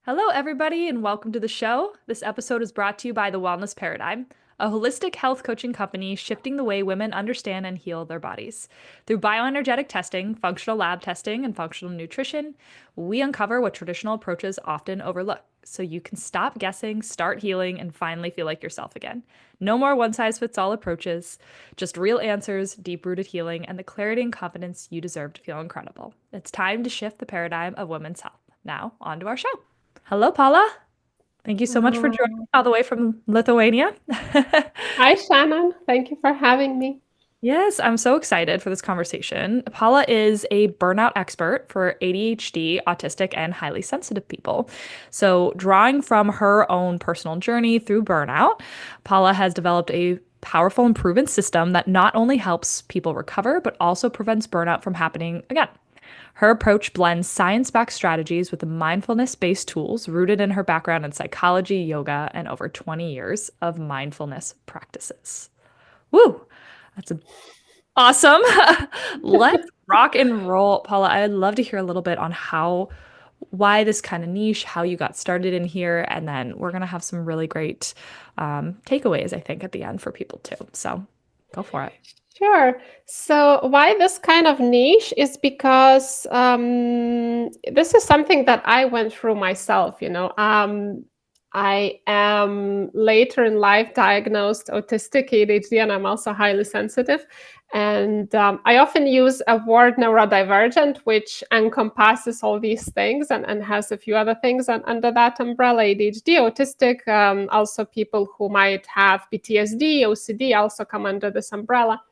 Hello, everybody, and welcome to the show. This episode is brought to you by The Wellness Paradigm, a holistic health coaching company shifting the way women understand and heal their bodies. Through bioenergetic testing, functional lab testing, and functional nutrition, we uncover what traditional approaches often overlook so you can stop guessing, start healing, and finally feel like yourself again. No more one size fits all approaches, just real answers, deep rooted healing, and the clarity and confidence you deserve to feel incredible. It's time to shift the paradigm of women's health. Now, on to our show. Hello, Paula. Thank you so much for joining Oh, all the way from Lithuania. hi, Shannon. Thank you for having me. Yes, I'm so excited for this conversation. Paula is a burnout expert for ADHD, autistic, and highly sensitive people. So, drawing from her own personal journey through burnout, Paula has developed a powerful and proven system that not only helps people recover, but also prevents burnout from happening again. Her approach blends science backed strategies with the mindfulness based tools rooted in her background in psychology, yoga, and over 20 years of mindfulness practices. Woo! That's awesome. Let's rock and roll. Paula, I'd love to hear a little bit on why this kind of niche, how you got started in here, and then we're going to have some really great takeaways, I think, at the end for people too. So go for it. Sure. So, why this kind of niche is because this is something that I went through myself. I am later in life diagnosed autistic ADHD, and I'm also highly sensitive. And I often use a word neurodivergent, which encompasses all these things and has a few other things under that umbrella. ADHD, autistic, also people who might have PTSD, OCD also come under this umbrella.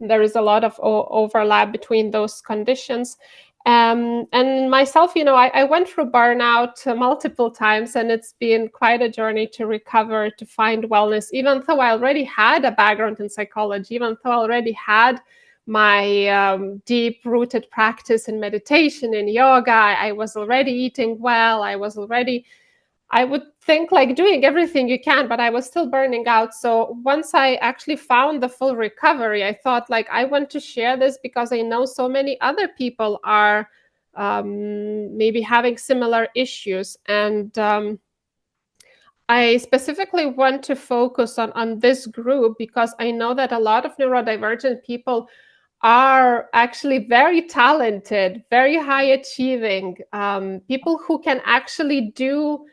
There is a lot of overlap between those conditions. And myself, I went through burnout multiple times, and it's been quite a journey to recover, to find wellness, even though I already had a background in psychology, even though I already had my deep rooted practice in meditation and yoga. I was already eating well. I would think like doing everything you can, but I was still burning out. So once I actually found the full recovery, I thought like I want to share this because I know so many other people are maybe having similar issues. And I specifically want to focus on this group because I know that a lot of neurodivergent people are actually very talented, very high achieving, people who can actually do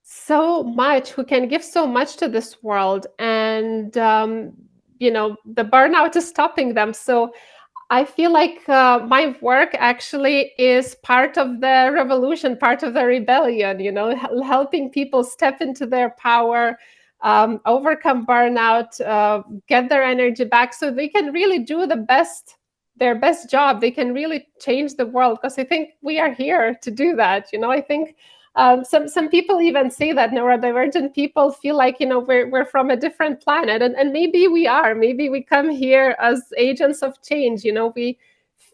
so much, who can give so much to this world, and the burnout is stopping them. So I feel like my work actually is part of the revolution, part of the rebellion, helping people step into their power, overcome burnout, get their energy back so they can really do their best job. They can really change the world because I think we are here to do that. I think some people even say that neurodivergent people feel like we're from a different planet, and maybe we are. Maybe we come here as agents of change.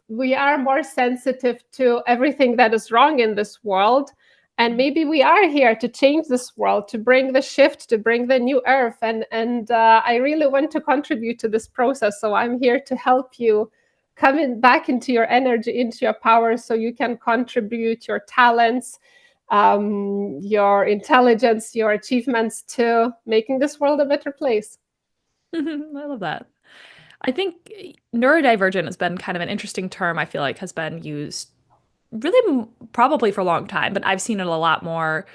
We are more sensitive to everything that is wrong in this world, and maybe we are here to change this world, to bring the shift, to bring the new earth. And I really want to contribute to this process, so I'm here to help you back into your energy, into your power, so you can contribute your talents, your intelligence, your achievements to making this world a better place. I love that. I think neurodivergent has been kind of an interesting term, I feel like has been used really probably for a long time, but I've seen it a lot more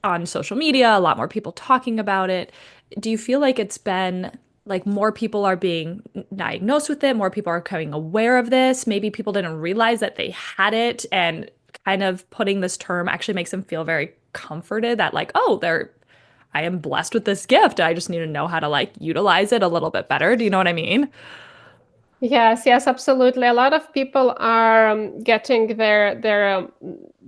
on social media, a lot more people talking about it. Do you feel like it's been like more people are being diagnosed with it, more people are becoming aware of this? Maybe people didn't realize that they had it, and kind of putting this term actually makes them feel very comforted that like, oh, I am blessed with this gift. I just need to know how to like utilize it a little bit better. Do you know what I mean? Yes, yes, absolutely. A lot of people are getting their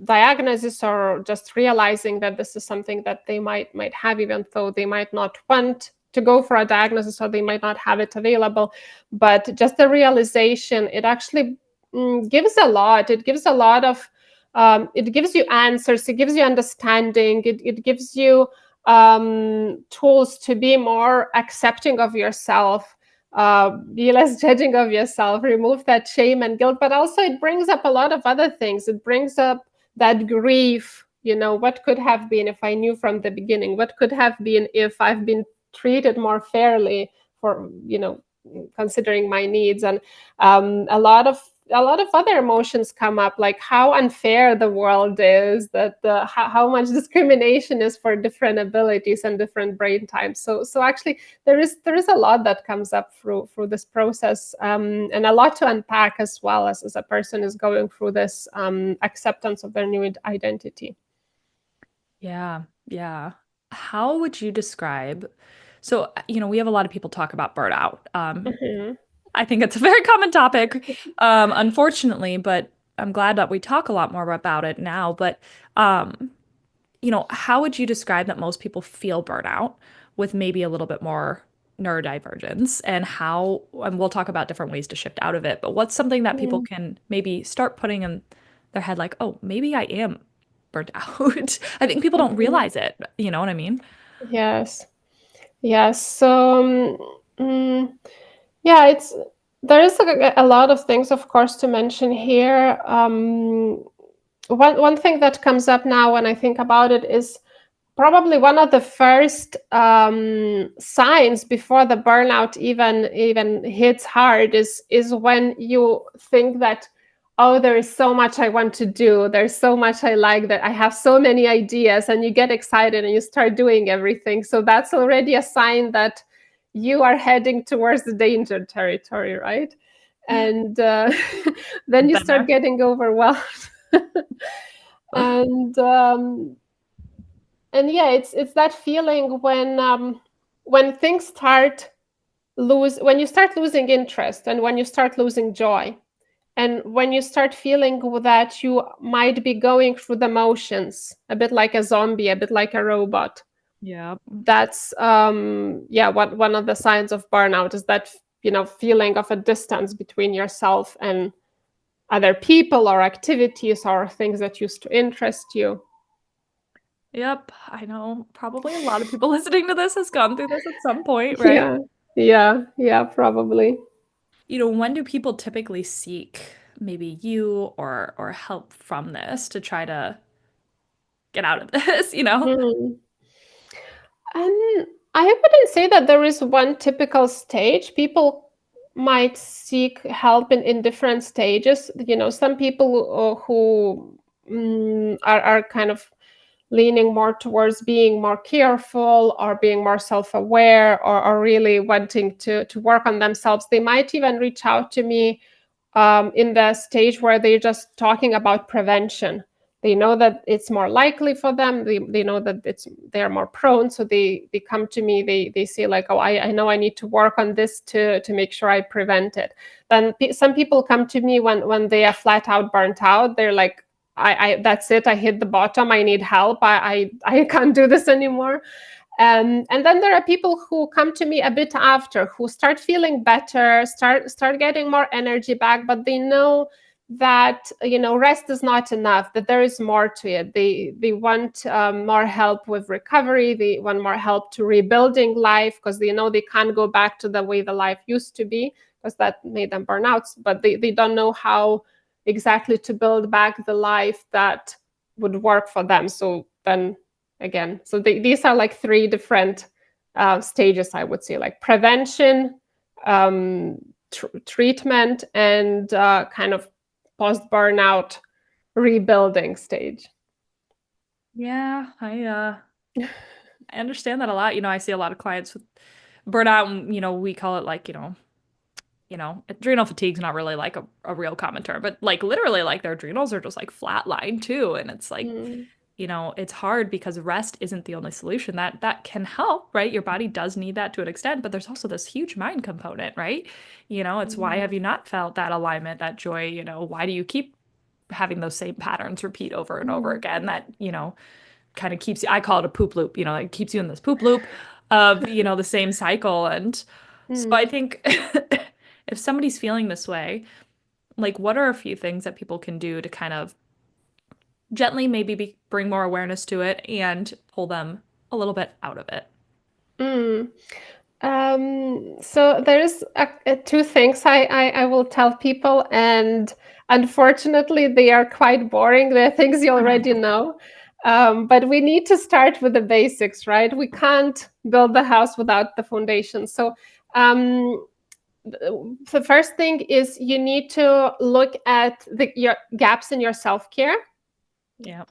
diagnosis, or just realizing that this is something that they might have, even though they might not want to go for a diagnosis, or they might not have it available. But just the realization, it actually gives a lot. It gives a lot of it gives you answers. It gives you understanding. It gives you tools to be more accepting of yourself, be less judging of yourself, remove that shame and guilt. But also, it brings up a lot of other things. It brings up that grief, what could have been if I knew from the beginning? What could have been if I've been treated more fairly for, considering my needs? And a lot of other emotions come up, like how unfair the world is, that how much discrimination is for different abilities and different brain types. So actually, there is a lot that comes up through this process, and a lot to unpack, as well as a person is going through this acceptance of their new identity. Yeah, yeah. How would you describe? So, we have a lot of people talk about burnout. Mhm. I think it's a very common topic, unfortunately, but I'm glad that we talk a lot more about it now. But, um, how would you describe that most people feel burnout with maybe a little bit more neurodivergence and we'll talk about different ways to shift out of it, but what's something that people Mm. can maybe start putting in their head like, oh, maybe I am burnt out. I think people don't Mhm. realize it. You know what I mean? Yes. Yes. So, yeah, there is a lot of things, of course, to mention here. One thing that comes up now when I think about it is probably one of the first signs before the burnout even hits hard is when you think that, oh, there is so much I want to do, there's so much I like, that I have so many ideas, and you get excited and you start doing everything. So that's already a sign that you are heading towards the danger territory, right? And then you Been start there. getting overwhelmed. and and yeah, it's that feeling when things start when you start losing interest, and when you start losing joy, and when you start feeling that you might be going through the motions, a bit like a zombie, a bit like a robot. Yeah. That's yeah, what one of the signs of burnout is, that feeling of a distance between yourself and other people or activities or things that used to interest you. Yep. I know probably a lot of people listening to this has gone through this at some point, right? Yeah, yeah, probably. When do people typically seek maybe you or help from this to try to get out of this? Hmm. I wouldn't say that there is one typical stage. People might seek help in different stages. Some people who are kind of leaning more towards being more careful, or being more self-aware, or really wanting to work on themselves. They might even reach out to me in the stage where they're just talking about prevention. They know that it's more likely for them. They know that they're more prone, so they come to me. They say like, oh, I know I need to work on this to make sure I prevent it. Then some people come to me when they are flat out burnt out. They're like, I that's it. I hit the bottom. I need help. I can't do this anymore. And then there are people who come to me a bit after, who start feeling better, start getting more energy back, but they know that rest is not enough, that there is more to it. They want more help with recovery. They want more help to rebuilding life, because they know they can't go back to the way the life used to be, because that made them burn out. But they don't know how exactly to build back the life that would work for them. So then again, so these are like three different stages, I would say, like prevention, um, treatment, and kind of post burnout rebuilding stage. Yeah, I understand that a lot. I see a lot of clients with burnout and we call it like, adrenal fatigue's not really like a real common term, but like literally like their adrenals are just like flatline too. And it's like, Mm, it's hard because rest isn't the only solution. That can help, right? Your body does need that to an extent, but there's also this huge mind component, right? It's why yeah. have you not felt that alignment, that joy? Why do you keep having those same patterns repeat over and over Mm, again that, kind of keeps you, I call it a poop loop, like keeps you in this poop loop of, the same cycle. And so I mm. think if somebody's feeling this way, like what are a few things that people can do to kind of gently maybe bring more awareness to it and pull them a little bit out of it? Mm. So there's two things I will tell people, and unfortunately they are quite boring. They're things you already know. But we need to start with the basics, right? We can't build the house without the foundation. So the first thing is you need to look at your gaps in your self-care. Yeah.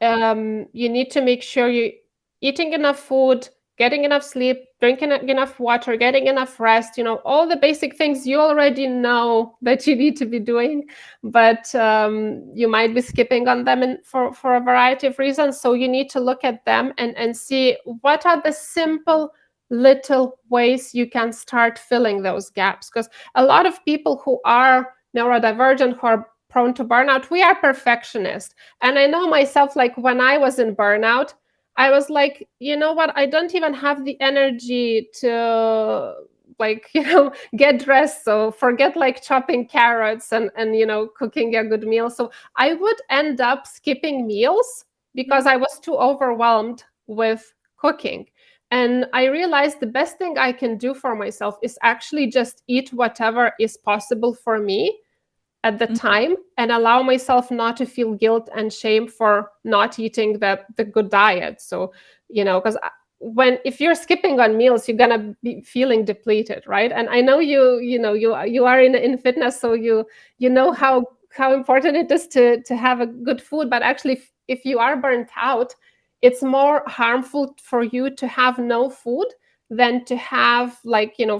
You need to make sure you're eating enough food, getting enough sleep, drinking enough water, getting enough rest, all the basic things you already know that you need to be doing, but you might be skipping on them for a variety of reasons. So you need to look at them and see what are the simple little ways you can start filling those gaps. Because a lot of people who are neurodivergent, who are prone to burnout, we are perfectionists. And I know myself, like when I was in burnout, I was like, you know what? I don't even have the energy to get dressed. So forget like chopping carrots and cooking a good meal. So I would end up skipping meals because I was too overwhelmed with cooking. And I realized the best thing I can do for myself is actually just eat whatever is possible for me at the Mhm. time and allow myself not to feel guilt and shame for not eating the good diet. So, because if you're skipping on meals, you're gonna be feeling depleted, right? And I know you are in fitness, so you know how important it is to have a good food. But actually, if you are burnt out, it's more harmful for you to have no food than to have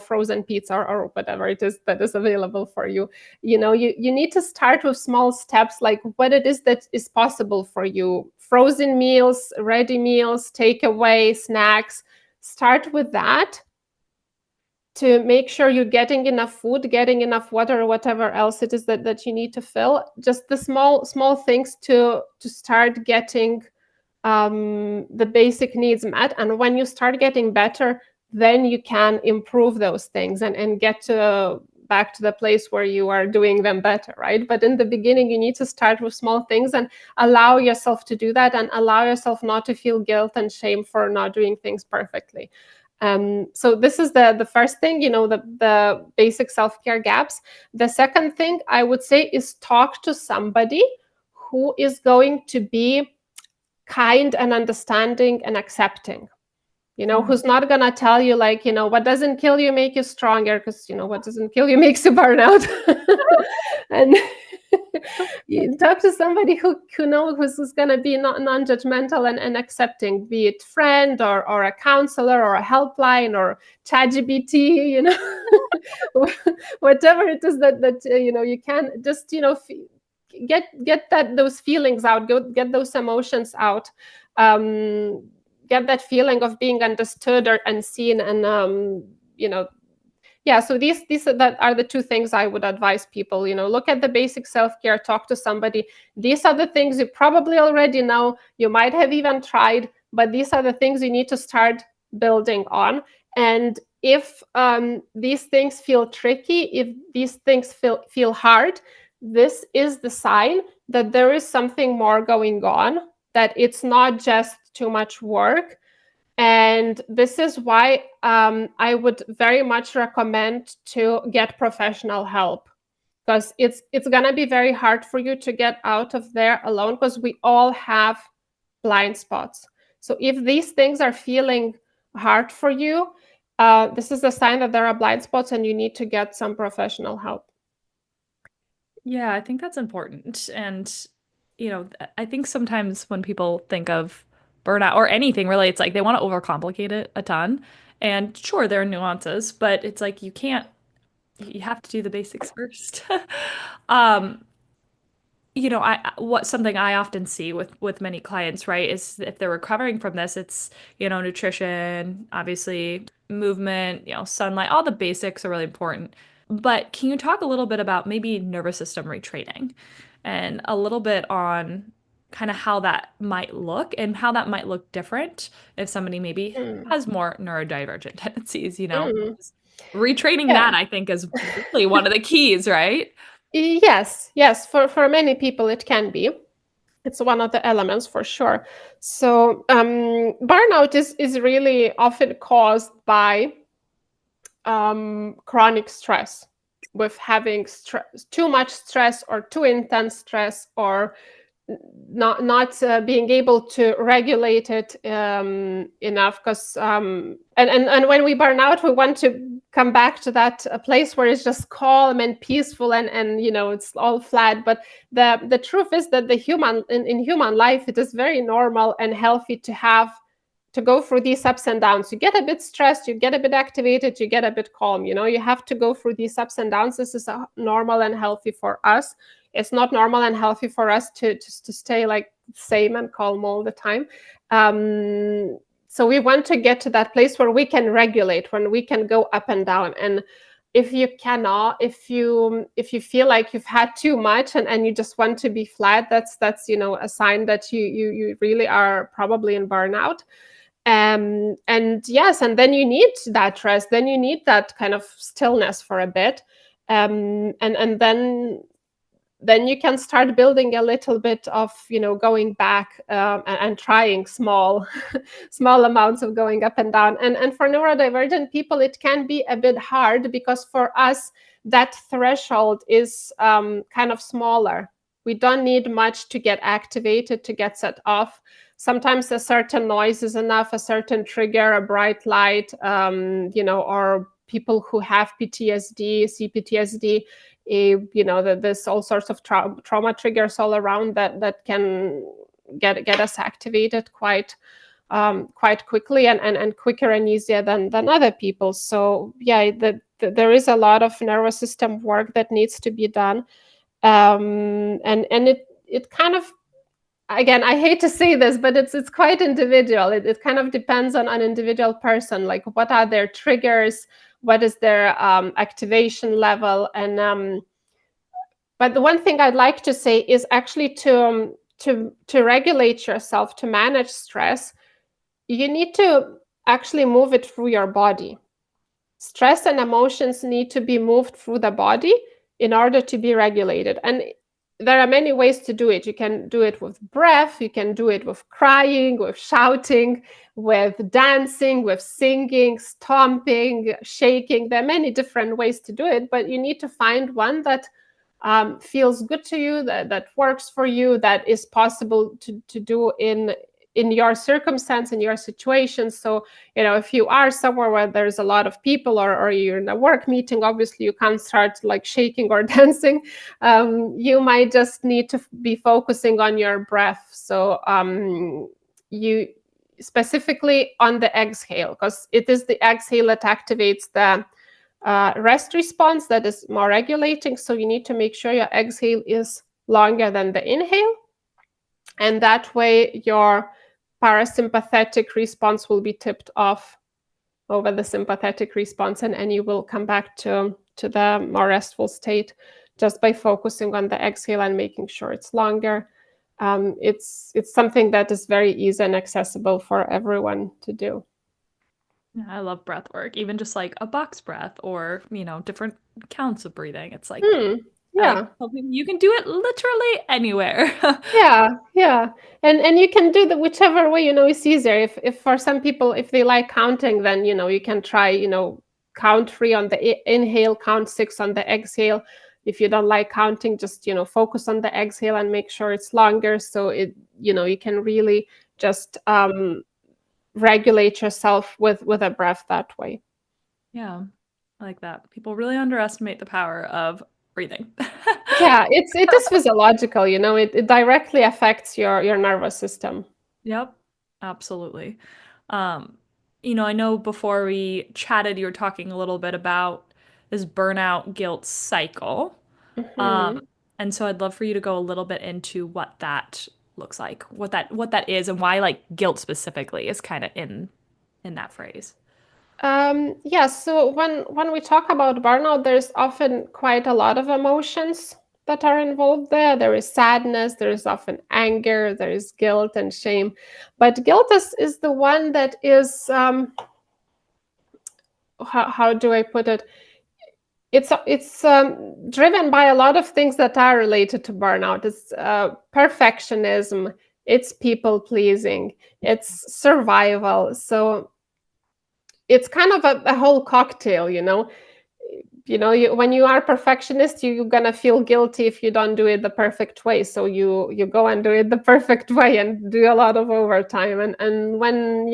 frozen pizza or whatever it is that is available for you. You need to start with small steps, like what it is that is possible for you. Frozen meals, ready meals, takeaway, snacks. Start with that to make sure you're getting enough food, getting enough water, or whatever else it is that you need to fill. Just the small things to start getting the basic needs met. And when you start getting better, then you can improve those things and get back to the place where you are doing them better, right? But in the beginning, you need to start with small things and allow yourself to do that and allow yourself not to feel guilt and shame for not doing things perfectly. So this is the first thing, the basic self-care gaps. The second thing I would say is talk to somebody who is going to be kind and understanding and accepting, who's not going to tell you like, what doesn't kill you make you stronger, because what doesn't kill you makes you burn out. And you talk to somebody who knows who's going to be non-judgmental and accepting, be it friend or a counselor or a helpline or ChatGPT, whatever it is that you can just get those feelings out, get those emotions out, get that feeling of being understood and seen. And yeah, so these that are the two things I would advise people. Look at the basic self-care, talk to somebody. These are the things you probably already know, you might have even tried, but these are the things you need to start building on. And if these things feel tricky, if these things feel hard, this is the sign that there is something more going on, that it's not just too much work. And this is why I would very much recommend to get professional help, because it's going to be very hard for you to get out of there alone, because we all have blind spots. So if these things are feeling hard for you, this is a sign that there are blind spots and you need to get some professional help. Yeah, I think that's important. And, I think sometimes when people think of burnout or anything really, it's like they want to overcomplicate it a ton. And sure, there are nuances, but it's like you have to do the basics first. Um, what something I often see with many clients, right, is if they're recovering from this, it's, nutrition, obviously, movement, sunlight, all the basics are really important. But can you talk a little bit about maybe nervous system retraining and a little bit on kind of how that might look and how that might look different if somebody maybe Mm. has more neurodivergent tendencies? Mm. Retraining Yeah. that, I think, is really one of the keys, right? Yes, for many people it can be. It's one of the elements for sure. So burnout is really often caused by chronic stress, with having too much stress or too intense stress or not being able to regulate it enough, because and when we burn out, we want to come back to that place where it's just calm and peaceful, and it's all flat. But the truth is that in human life, it is very normal and healthy to go through these ups and downs. You get a bit stressed, you get a bit activated, you get a bit calm. You have to go through these ups and downs. This is normal and healthy for us. It's not normal and healthy for us to stay like same and calm all the time. So we want to get to that place where we can regulate, when we can go up and down. And if you cannot, if you feel like you've had too much and you just want to be flat, that's a sign that you really are probably in burnout. And yes, and then you need that rest, then you need that kind of stillness for a bit. And then you can start building a little bit of going back, and trying small small amounts of going up and down. And for neurodivergent people, it can be a bit hard, because for us that threshold is kind of smaller. We don't need much to get activated, to get set off. Sometimes a certain noise is enough, a certain trigger, a bright light, or people who have PTSD, CPTSD, there's all sorts of trauma triggers all around that can get us activated quite quickly, and quicker and easier than other people. So yeah, there is a lot of nervous system work that needs to be done, and it kind of, again, I hate to say this, but it's quite individual. It kind of depends on an individual person, like what are their triggers, what is their activation level. And but the one thing I'd like to say is actually to regulate yourself, to manage stress, you need to actually move it through your body. Stress and emotions need to be moved through the body in order to be regulated. And there are many ways to do it. You can do it with breath, you can do it with crying, with shouting, with dancing, with singing, stomping, shaking. There are many different ways to do it, but you need to find one that feels good to you, that works for you, that is possible to do in your circumstance, in your situation. So if you are somewhere where there's a lot of people, or you're in a work meeting, obviously you can't start like shaking or dancing. You might just need to be focusing on your breath. So you specifically on the exhale, because it is the exhale that activates the rest response, that is more regulating. So you need to make sure your exhale is longer than the inhale, and that way your parasympathetic response will be tipped off over the sympathetic response, and you will come back to the more restful state just by focusing on the exhale and making sure it's longer. It's something that is very easy and accessible for everyone to do. Yeah, I love breath work, even just like a box breath or, different counts of breathing. It's like, I like Yeah. something you can do it literally anywhere. Yeah. And you can do the whichever way is easier. If for some people, if they like counting, then you can try count 3 on the inhale, count 6 on the exhale. If you don't like counting, just focus on the exhale and make sure it's longer, so it you can really just regulate yourself with a breath that way. Yeah, I like that. People really underestimate the power of breathing. Yeah, it is physiological, it directly affects your nervous system. Yep, absolutely. I know before we chatted, you were talking a little bit about this burnout guilt cycle. Mhm. And so I'd love for you to go a little bit into what that looks like, what that is, and why like guilt specifically is kind of in that phrase. Yeah, so when we talk about burnout, there's often quite a lot of emotions that are involved there. There is sadness, there is often anger, there is guilt and shame. But guilt is the one that is, how do I put it? It's driven by a lot of things that are related to burnout. It's perfectionism, it's people pleasing, it's survival. So it's kind of a whole cocktail. when you are perfectionist, you're gonna feel guilty if you don't do it the perfect way. So you go and do it the perfect way and do a lot of overtime. And when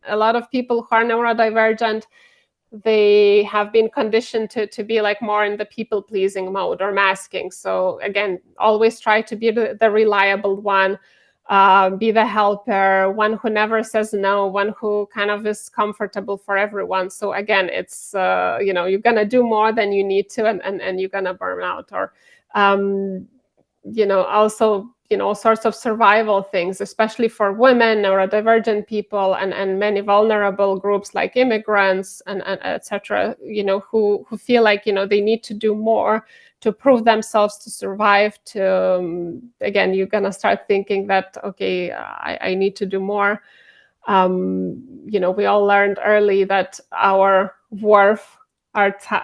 a lot of people who are neurodivergent, they have been conditioned to be like more in the people pleasing mode or masking. So again, always try to be the reliable one, be the helper, one who never says no, one who kind of is comfortable for everyone. So again, it's you're gonna do more than you need to, and you're gonna burn out. Or also all sorts of survival things, especially for women, neurodivergent people, and many vulnerable groups like immigrants and etc. Who feel like they need to do more to prove themselves to survive. Again, you're gonna start thinking that, okay, I need to do more. We all learned early that our worth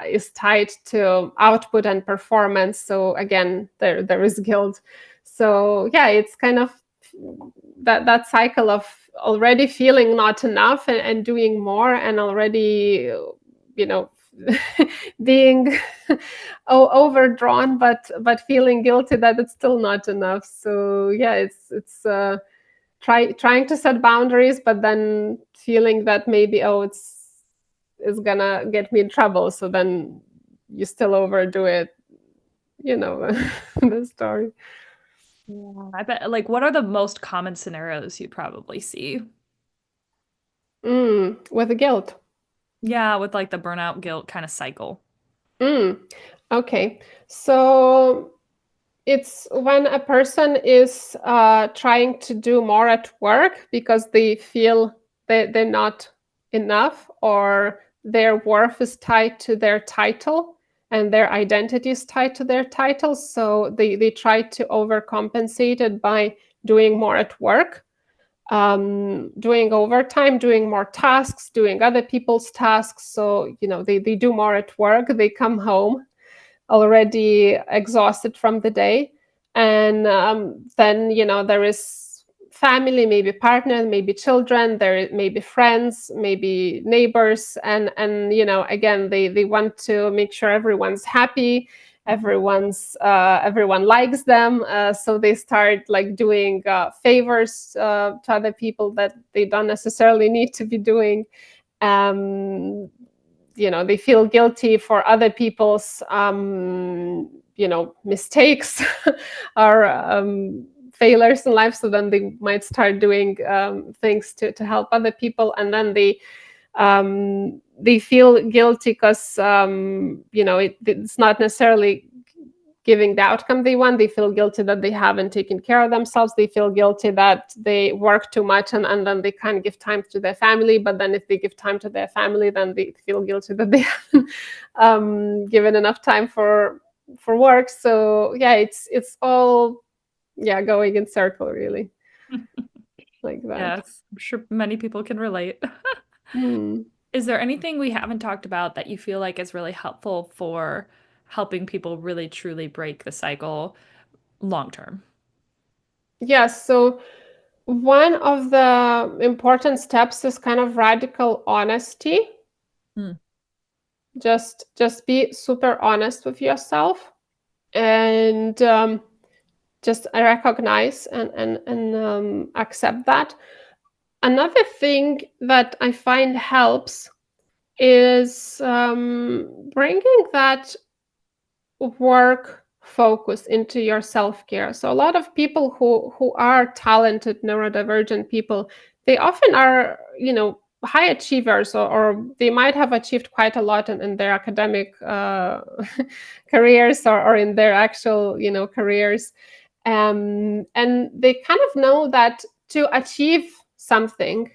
is tied to output and performance. So again, there is guilt. So yeah, it's kind of that cycle of already feeling not enough and doing more, and already being overdrawn, but feeling guilty that it's still not enough. So yeah, it's trying to set boundaries, but then feeling that maybe it's gonna get me in trouble. So then you still overdo it. The story. Yeah, I bet, like, what are the most common scenarios you'd probably see? With the guilt. Yeah, with like the burnout guilt kind of cycle. Mm, okay. So it's when a person is trying to do more at work because they feel that they're not enough, or their worth is tied to their title and their identity is tied to their title. So they try to overcompensate it by doing more at work, doing overtime, doing more tasks, doing other people's tasks. So, they do more at work, they come home already exhausted from the day. And then, there is family, maybe partner, maybe children, there may be friends, maybe neighbors. And again, they want to make sure everyone's happy, everyone likes them, so they start like doing favors to other people that they don't necessarily need to be doing. um, they feel guilty for other people's mistakes or failures in life, so then they might start doing things to help other people. And then they feel guilty because it's not necessarily giving the outcome they want. They feel guilty that they haven't taken care of themselves. They feel guilty that they work too much, and then they can't give time to their family. But then if they give time to their family, then they feel guilty that they haven't given enough time for work. So yeah, it's all going in circle, really, like that. Yes, I'm sure many people can relate. Hmm. Is there anything we haven't talked about that you feel like is really helpful for helping people really truly break the cycle long term? Yes. So one of the important steps is kind of radical honesty. Hmm. Just be super honest with yourself, and just recognize and accept that. Another thing that I find helps is bringing that work focus into your self-care. So a lot of people who are talented neurodivergent people, they often are, high achievers, or they might have achieved quite a lot in their academic careers, or in their actual, careers. And they kind of know that to achieve something,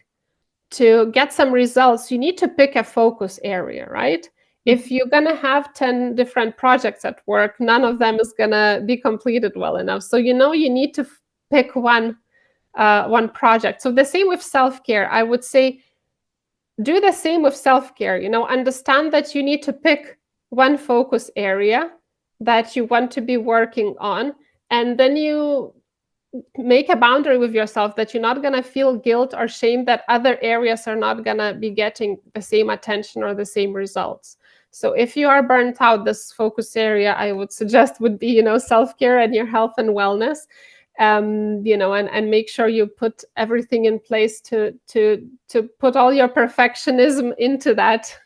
to get some results, you need to pick a focus area, right? If you're going to have 10 different projects at work, none of them is going to be completed well enough. So you need to pick one project. So the same with self-care. I would say do the same with self-care. Understand that you need to pick one focus area that you want to be working on, and then you make a boundary with yourself that you're not going to feel guilt or shame that other areas are not going to be getting the same attention or the same results. So if you are burnt out, this focus area I would suggest would be, self-care and your health and wellness. And make sure you put everything in place to put all your perfectionism into that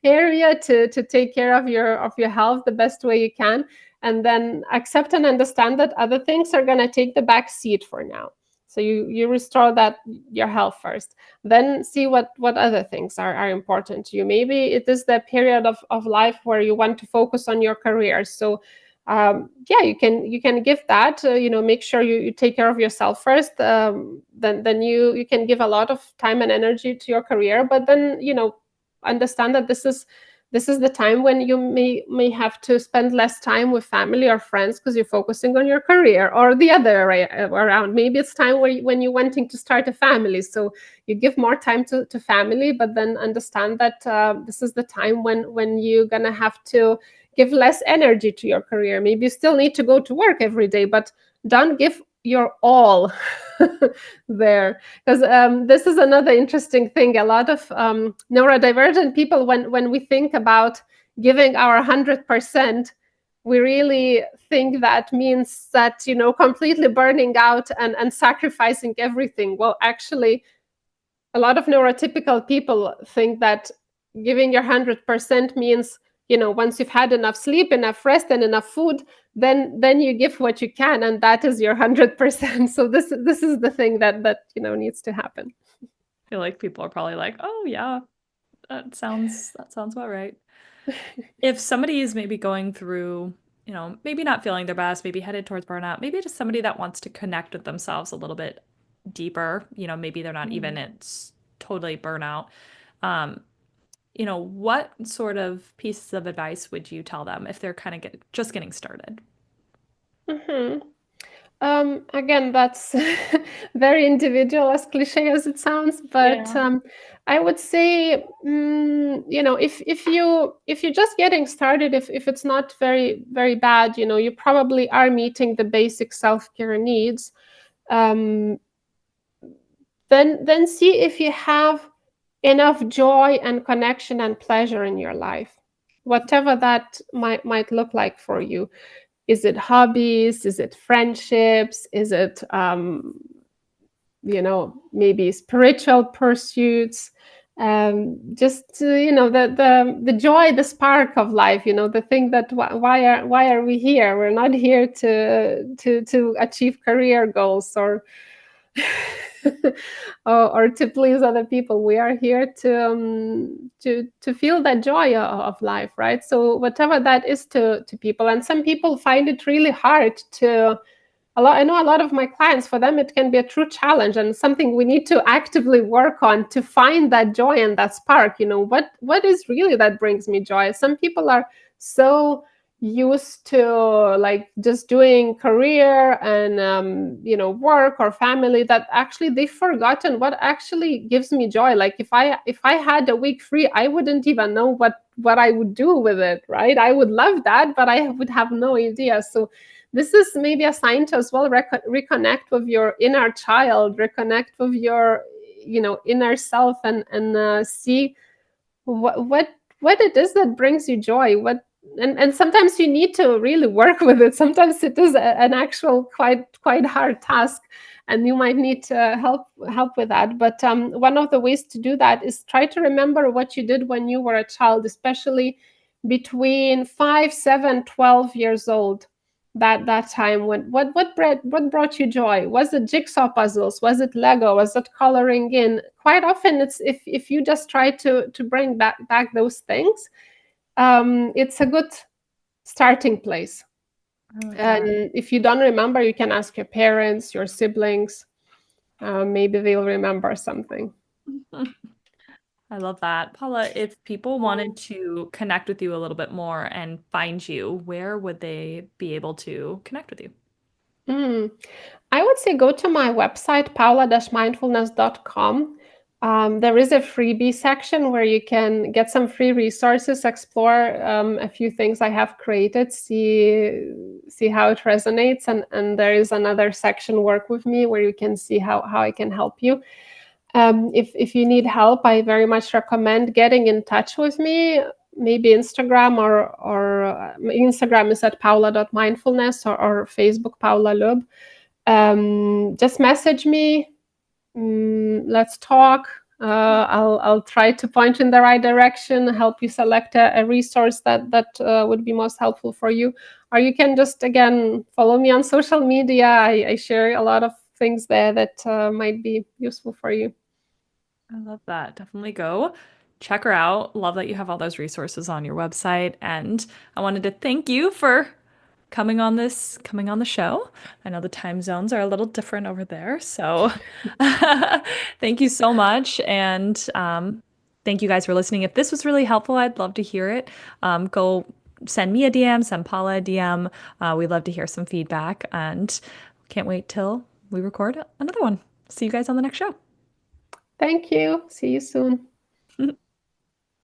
area to take care of your health the best way you can, and then accept and understand that other things are going to take the back seat for now. So you restore that your health first, then see what other things are important to you. Maybe it is the period of life where you want to focus on your career. So yeah, you can give that, make sure you take care of yourself first. Then you can give a lot of time and energy to your career, but then understand that this is the time when you may have to spend less time with family or friends because you're focusing on your career, or the other way around. Maybe it's time when you're wanting to start a family, so you give more time to family, but then understand that this is the time when you're gonna have to give less energy to your career. Maybe you still need to go to work every day, but don't give your all there. Because this is another interesting thing. A lot of neurodivergent people, when we think about giving our 100%, we really think that means that, completely burning out and sacrificing everything. Well, actually, a lot of neurotypical people think that giving your 100% means, once you've had enough sleep, enough rest, and enough food, then you give what you can, and that is your 100%. So this is the thing that needs to happen. I feel like people are probably like, oh yeah, that sounds about right. If somebody is maybe going through, maybe not feeling their best, maybe headed towards burnout, maybe just somebody that wants to connect with themselves a little bit deeper, maybe they're not even it's totally burnout. What sort of pieces of advice would you tell them if they're kind of just getting started? Again, that's very individual, as cliche as it sounds, but Yeah. I would say, if you're just getting started, if it's not very very bad, you probably are meeting the basic self-care needs. Um, then see if you have enough joy and connection and pleasure in your life, whatever that might look like for you. Is it hobbies? Is it friendships? Is it maybe spiritual pursuits? Just the joy, the spark of life, the thing that why are we here? We're not here to achieve career goals or or to please other people. We are here to feel that joy of life, right? So whatever that is to people, and some people find it really hard to. I know a lot of my clients, for them, it can be a true challenge and something we need to actively work on to find that joy and that spark. What is really that brings me joy? Some people are so used to like just doing career and work or family that actually they've forgotten what actually gives me joy. Like if I had a week free, I wouldn't even know what I would do with it, right? I would love that, but I would have no idea. So this is maybe a sign to as well reconnect with your inner child, reconnect with your inner self, and see what it is that brings you joy. And sometimes you need to really work with it. Sometimes it is an actual quite hard task, and you might need help with that. But one of the ways to do that is try to remember what you did when you were a child, especially between 5, 7, 12 years old. That time, when what brought you joy? Was it jigsaw puzzles? Was it Lego? Was it coloring in? Quite often it's if you just try to bring back those things, it's a good starting place. And if you don't remember, you can ask your parents, your siblings. Maybe they'll remember something. I love that. Paula, if people wanted to connect with you a little bit more and find you, where would they be able to connect with you? I would say go to my website, paula-mindfulness.com. There is a freebie section where you can get some free resources, explore a few things I have created, see how it resonates, and there is another section, work with me, where you can see how I can help you. If you need help, I very much recommend getting in touch with me. maybe Instagram, or Instagram is at paula.mindfulness, or Facebook Paula Liub. Just message me. Let's talk. I'll try to point you in the right direction, help you select a resource that would be most helpful for you. Or you can just, again, follow me on social media. I share a lot of things there that might be useful for you. I love that. Definitely go check her out. Love that you have all those resources on your website. And I wanted to thank you for coming on the show. I know the time zones are a little different over there. So thank you so much. And thank you guys for listening. If this was really helpful, I'd love to hear it. Go send me a DM, send Paula a DM. We'd love to hear some feedback and can't wait till we record another one. See you guys on the next show. Thank you. See you soon.